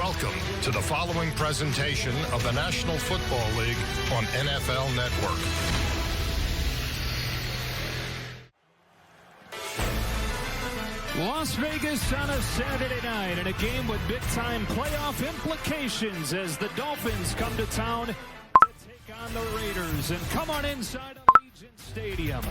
Welcome to the following presentation of the National Football League on NFL Network. Las Vegas on a Saturday night in a game with big-time playoff implications as the Dolphins come to town to take on the Raiders and come on inside Allegiant Stadium.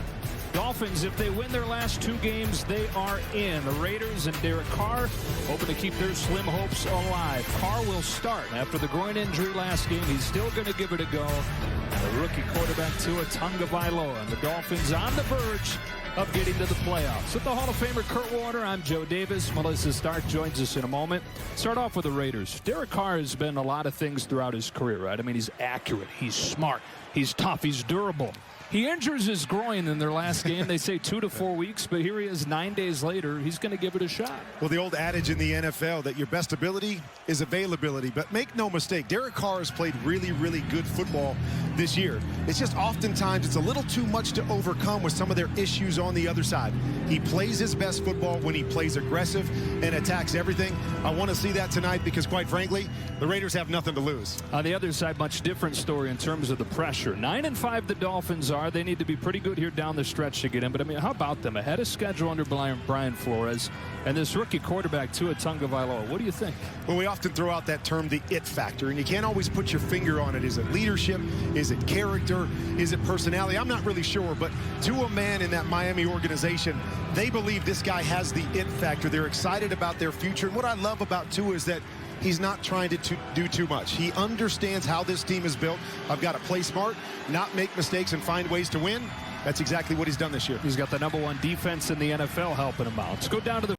Dolphins, if they win their last two games, they are in. The Raiders and Derek Carr hoping to keep their slim hopes alive. Carr will start after the groin injury last game. He's still going to give it a go. The rookie quarterback Tua Tagovailoa and the Dolphins on the verge of getting to the playoffs. With the Hall of Famer Kurt Warner, I'm Joe Davis. Melissa Stark joins us in a moment. Start off with the Raiders. Derek Carr has been a lot of things throughout his career, right? I mean, he's accurate, he's smart, he's tough, he's durable. He injures his groin in their last game. They say 2 to 4 weeks, but here he is 9 days later. He's going to give it a shot. Well, the old adage in the NFL that your best ability is availability. But make no mistake, Derek Carr has played really, really good football this year. It's just oftentimes it's a little too much to overcome with some of their issues on the other side. He plays his best football when he plays aggressive and attacks everything. I want to see that tonight because, quite frankly, the Raiders have nothing to lose. On the other side, much different story in terms of the pressure. 9-5 the Dolphins are. They need to be pretty good here down the stretch to get in. But, I mean, how about them? Ahead of schedule under Brian Flores and this rookie quarterback, Tua Tagovailoa. What do you think? Well, we often throw out that term, the it factor, and you can't always put your finger on it. Is it leadership? Is it character? Is it personality? I'm not really sure, but to a man in that Miami organization, they believe this guy has the it factor. They're excited about their future. And what I love about Tua is that he's not trying to do too much. He understands how this team is built. I've got to play smart, not make mistakes, and find ways to win. That's exactly what he's done this year. He's got the #1 defense in the NFL helping him out. Let's go down to the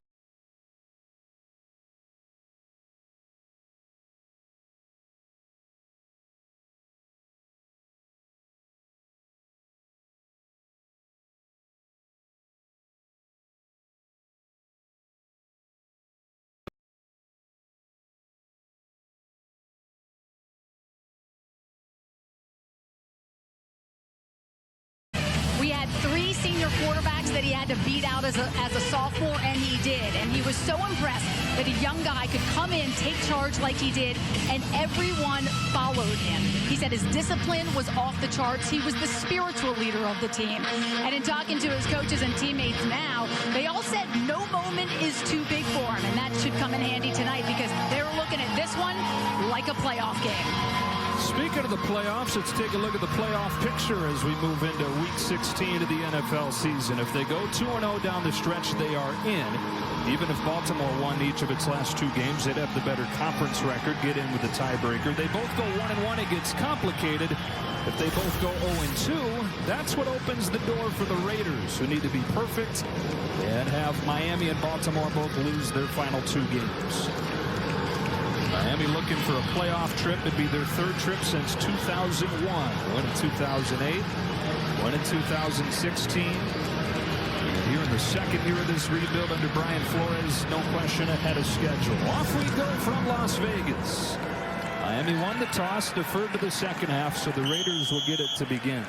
We had 3 senior quarterbacks that he had to beat out as a sophomore, and he did. And he was so impressed that a young guy could come in, take charge like he did, and everyone followed him. He said his discipline was off the charts. He was the spiritual leader of the team. And in talking to his coaches and teammates now, they all said no moment is too big for him. And that should come in handy tonight because they're looking at this one like a playoff game. Speaking of the playoffs, let's take a look at the playoff picture as we move into Week 16 of the NFL season. If they go 2-0 down the stretch, they are in. Even if Baltimore won each of its last 2 games, they'd have the better conference record, get in with the tiebreaker. They both go 1-1, it gets complicated. If they both go 0-2, that's what opens the door for the Raiders, who need to be perfect and have Miami and Baltimore both lose their final 2 games. Miami looking for a playoff trip. It'd be their 3rd trip since 2001. One in 2008, one in 2016. And here in the 2nd year of this rebuild under Brian Flores, no question ahead of schedule. Off we go from Las Vegas. Miami won the toss, deferred to the second half, so the Raiders will get it to begin.